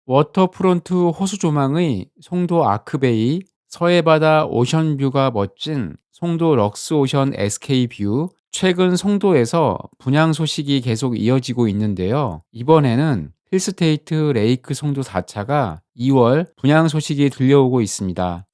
워터프론트 호수 조망의 송도 아크베이, 서해바다 오션뷰가 멋진 송도 럭스오션 SK뷰, 최근 송도에서 분양 소식이 계속 이어지고 있는데요. 이번에는 힐스테이트 레이크 송도 4차가 2월 분양 소식이 들려오고 있습니다.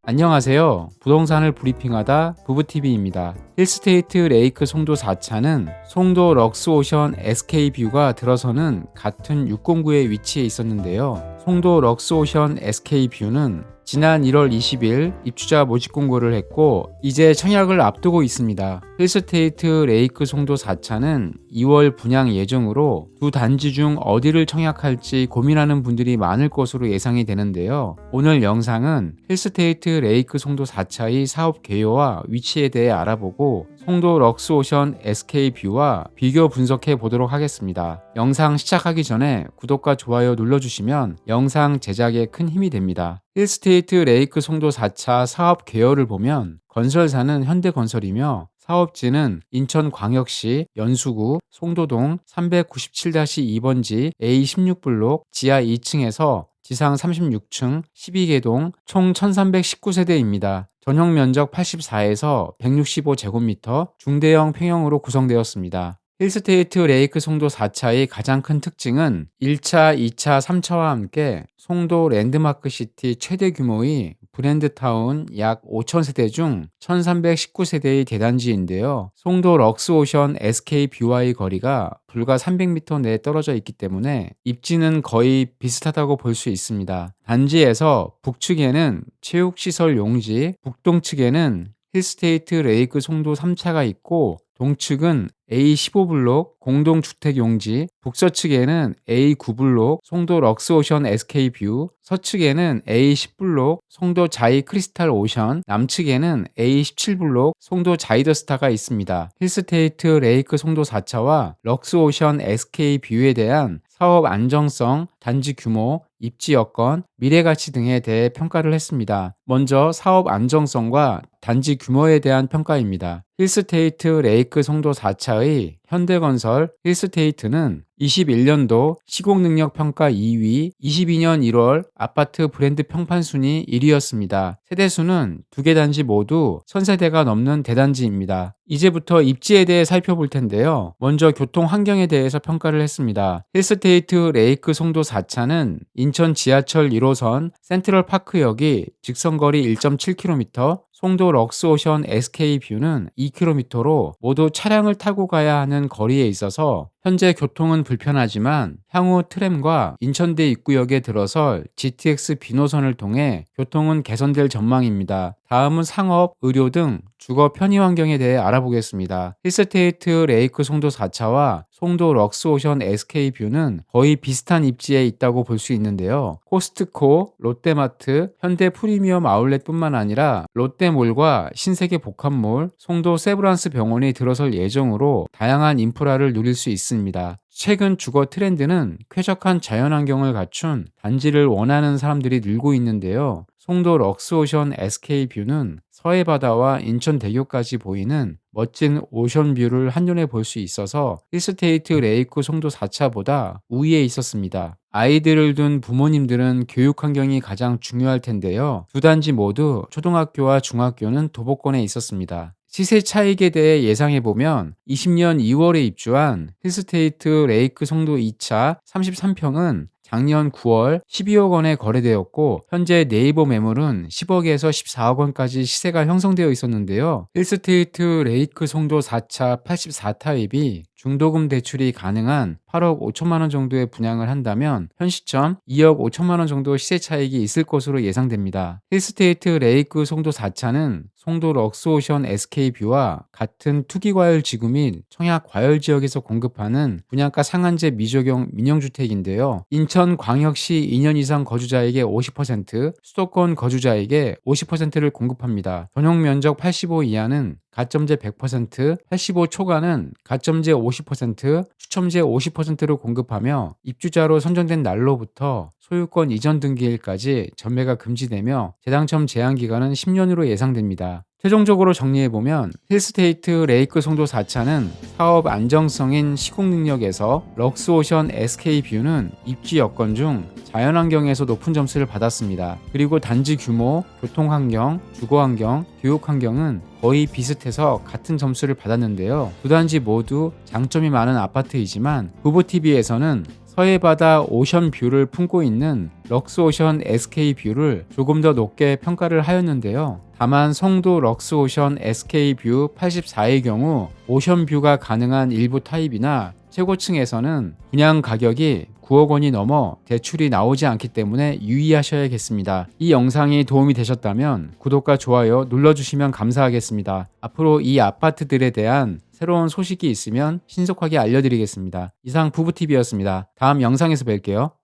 안녕하세요. 부동산을 브리핑하다 부부TV입니다. 힐스테이트 레이크 송도 4차는 송도 럭스오션 SK뷰가 들어서는 같은 609에 위치해 있었는데요. 송도 럭스오션 SK뷰는 지난 1월 20일 입주자 모집 공고를 했고 이제 청약을 앞두고 있습니다. 힐스테이트 레이크 송도 4차는 2월 분양 예정으로 두 단지 중 어디를 청약할지 고민하는 분들이 많을 것으로 예상이 되는데요. 오늘 영상은 힐스테이트 레이크 송도 4차의 사업 개요와 위치에 대해 알아보고 송도 럭스오션 SK뷰와 비교 분석해 보도록 하겠습니다. 영상 시작하기 전에 구독과 좋아요 눌러주시면 영상 제작에 큰 힘이 됩니다. 힐스테이트 레이크 송도 4차 사업 개요를 보면 건설사는 현대건설이며 사업지는 인천광역시 연수구 송도동 397-2번지 A16블록 지하 2층에서 지상 36층 12개동 총 1319세대입니다. 전용 면적 84에서 165제곱미터 중대형 평형으로 구성되었습니다. 힐스테이트 레이크 송도 4차의 가장 큰 특징은 1차, 2차, 3차와 함께 송도 랜드마크시티 최대 규모의 브랜드타운 약 5,000세대 중 1319세대의 대단지인데요. 송도 럭스오션 SK뷰와의 거리가 불과 300m 내에 떨어져 있기 때문에 입지는 거의 비슷하다고 볼 수 있습니다. 단지에서 북측에는 체육시설 용지, 북동측에는 힐스테이트 레이크 송도 3차가 있고 동측은 A15블록 공동주택 용지, 북서측에는 A9블록 송도 럭스오션 SK뷰, 서측에는 A10블록 송도 자이 크리스탈 오션, 남측에는 A17블록 송도 자이더스타가 있습니다. 힐스테이트 레이크 송도 4차와 럭스오션 SK뷰에 대한 사업 안정성, 단지 규모, 입지 여건, 미래가치 등에 대해 평가를 했습니다. 먼저 사업 안정성과 단지 규모에 대한 평가입니다. 힐스테이트 레이크 송도 4차의 현대건설 힐스테이트는 21년도 시공능력 평가 2위, 22년 1월 아파트 브랜드 평판 순위 1위였습니다. 세대수는 두 개 단지 모두 1000세대가 넘는 대단지입니다. 이제부터 입지에 대해 살펴볼 텐데요. 먼저 교통 환경에 대해서 평가를 했습니다. 힐스테이트 레이크 송도 4차는 인천 지하철 1호선 센트럴파크역이 직선거리 1.7km, 송도 럭스오션 SK뷰는 2km로 모두 차량을 타고 가야 하는 거리에 있어서 현재 교통은 불편하지만 향후 트램과 인천대 입구역에 들어설 GTX B노선을 통해 교통은 개선될 전망입니다. 다음은 상업, 의료 등 주거 편의 환경에 대해 알아보겠습니다. 힐스테이트 레이크 송도 4차와 송도 럭스오션 SK뷰는 거의 비슷한 입지에 있다고 볼 수 있는데요. 코스트코, 롯데마트, 현대 프리미엄 아울렛뿐만 아니라 롯데몰과 신세계 복합몰, 송도 세브란스 병원이 들어설 예정으로 다양한 인프라를 누릴 수 있습니다. 최근 주거 트렌드는 쾌적한 자연환경을 갖춘 단지를 원하는 사람들이 늘고 있는데요. 송도 럭스오션 SK뷰는 서해바다와 인천대교까지 보이는 멋진 오션뷰를 한눈에 볼 수 있어서 힐스테이트 레이크 송도 4차보다 우위에 있었습니다. 아이들을 둔 부모님들은 교육 환경이 가장 중요할 텐데요. 두 단지 모두 초등학교와 중학교는 도보권에 있었습니다. 시세 차익에 대해 예상해보면 20년 2월에 입주한 힐스테이트 레이크 송도 2차 33평은 작년 9월 12억 원에 거래되었고 현재 네이버 매물은 10억에서 14억 원까지 시세가 형성되어 있었는데요. 힐스테이트 레이크 송도 4차 84타입이 중도금 대출이 가능한 8억 5천만 원 정도의 분양을 한다면 현 시점 2억 5천만 원 정도 시세 차익이 있을 것으로 예상됩니다. 힐스테이트 레이크 송도 4차는 송도 럭스오션 SK뷰와 같은 투기과열 지구 및 청약 과열 지역에서 공급하는 분양가 상한제 미적용 민영주택인데요. 인천광역시 2년 이상 거주자에게 50%, 수도권 거주자에게 50%를 공급합니다. 전용 면적 85 이하는 가점제 100%, 85 초과는 가점제 50%, 추첨제 50%를 공급하며 입주자로 선정된 날로부터 소유권 이전 등기일까지 전매가 금지되며 재당첨 제한 기간은 10년으로 예상됩니다. 최종적으로 정리해보면 힐스테이트 레이크 송도 4차는 사업 안정성인 시공 능력에서 럭스오션 SK뷰는 입지 여건 중 자연환경에서 높은 점수를 받았습니다. 그리고 단지 규모, 교통환경, 주거환경, 교육환경은 거의 비슷해서 같은 점수를 받았는데요. 두 단지 모두 장점이 많은 아파트이지만 부부TV에서는 서해바다 오션뷰를 품고 있는 럭스오션 SK뷰를 조금 더 높게 평가를 하였는데요. 다만 송도 럭스오션 SK뷰 84의 경우 오션뷰가 가능한 일부 타입이나 최고층에서는 분양 가격이 9억 원이 넘어 대출이 나오지 않기 때문에 유의하셔야겠습니다. 이 영상이 도움이 되셨다면 구독과 좋아요 눌러주시면 감사하겠습니다. 앞으로 이 아파트들에 대한 새로운 소식이 있으면 신속하게 알려드리겠습니다. 이상 부부TV였습니다. 다음 영상에서 뵐게요.